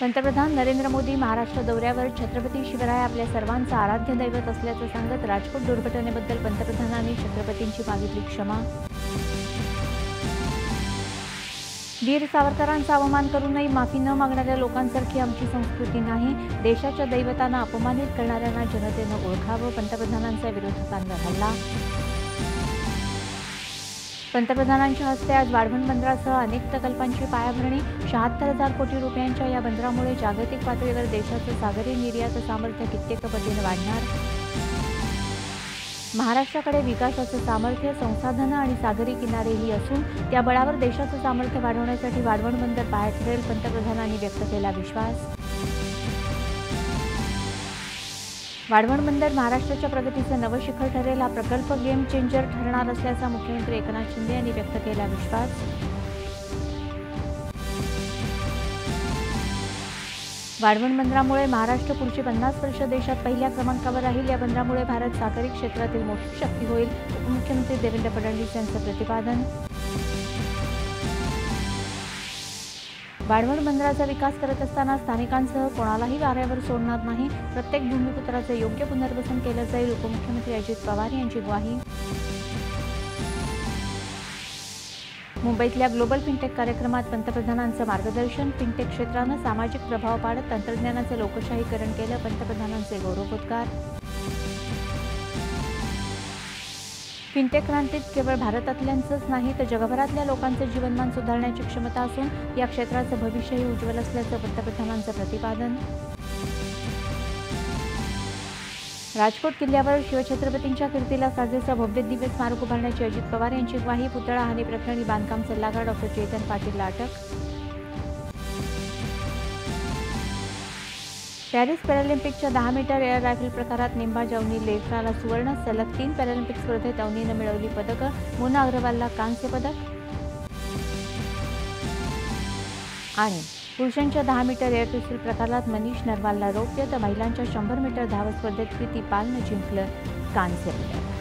पंतप्रधान नरेंद्र मोदी महाराष्ट्र दौऱ्यावर. छत्रपती शिवराय आपल्या सर्वांचं आराध्य दैवत असल्याचं सांगत राजकोट दुर्घटनेबद्दल पंतप्रधानांनी छत्रपतींची मागितली क्षमा. वीर सावरकरांचा अपमान करूनही माफी न मागणाऱ्या लोकांसारखी आमची संस्कृती नाही. देशाच्या दैवतांना अपमानित करणाऱ्यांना जनतेनं ओळखावं. पंतप्रधानांचा विरोधकांवर हल्ला. पंतप्रधानांच्या हस्ते आज वाढवण बंदरासह अनेक प्रकल्पांची पायाभरणी. 76,000 कोटी रुपयांच्या या बंदरामुळे जागतिक पातळीवर देशाचं सागरी निर्यात सामर्थ्य कित्येक पटीने वाढणार. महाराष्ट्राकडे विकासाचं सामर्थ्य, संसाधनं आणि सागरी किनारेही असून त्या बळावर देशाचं सामर्थ्य वाढवण्यासाठी वाढवण बंदर पाय ठरेल. पंतप्रधानांनी व्यक्त केला विश्वास. वाढवण बंदर महाराष्ट्राच्या प्रगतीचं नवं शिखर ठरेल. हा प्रकल्प गेम चेंजर ठरणार असल्याचा मुख्यमंत्री एकनाथ शिंदे यांनी व्यक्त केला विश्वास. वाढवण बंदरामुळे महाराष्ट्र पुढची 50 वर्ष देशात पहिल्या क्रमांकावर राहील. या बंदरामुळे भारत सागरी क्षेत्रातील मोठी शक्ती होईल. उपमुख्यमंत्री देवेंद्र फडणवीस यांचं प्रतिपादन. वाढवण बंदराचा विकास करत असताना स्थानिकांसह कोणालाही वाऱ्यावर सोडणार नाही. प्रत्येक भूमिपुत्राचं योग्य पुनर्वसन केलं जाईल. उपमुख्यमंत्री अजित पवार यांची ग्वाही. मुंबईतल्या ग्लोबल फिनटेक कार्यक्रमात पंतप्रधानांचं मार्गदर्शन. फिनटेक क्षेत्रानं सामाजिक प्रभाव पाडत तंत्रज्ञानाचं लोकशाहीकरण केलं. पंतप्रधानांचे गौरवोद्गार. फिनटेक क्रांतीत केवळ भारतातल्यांचंच नाही तर जगभरातल्या लोकांचं जीवनमान सुधारण्याची क्षमता असून या क्षेत्राचं भविष्यही उज्ज्वल असल्याचं पंतप्रधानांचं प्रतिपादन. राजकोट किल्ल्यावर शिवछत्रपतींच्या कीर्तीला साजेसं भव्य दिव्य स्मारक उभारण्याची अजित पवार यांची ग्वाही. पुतळा हानी प्रकरणी बांधकाम सल्लागार डॉ. चेतन पाटीलला अटक. पॅरिस पॅरालिम्पिकच्या 10 मीटर एअर रायफल प्रकारात निंबाज अवनी लेखराला सुवर्ण. सलग 3 पॅरालिम्पिक स्पर्धेत अवनीनं मिळवली पदकं. मोना अग्रवालला कांस्य पदक. आणि पुरुषांच्या 10 मीटर एअर पिस्तूल प्रकारात मनीष नरवालला रौप्य तर महिलांच्या 100 मीटर धाव स्पर्धेत प्रीती पालनं जिंकलं कांस्य पदक.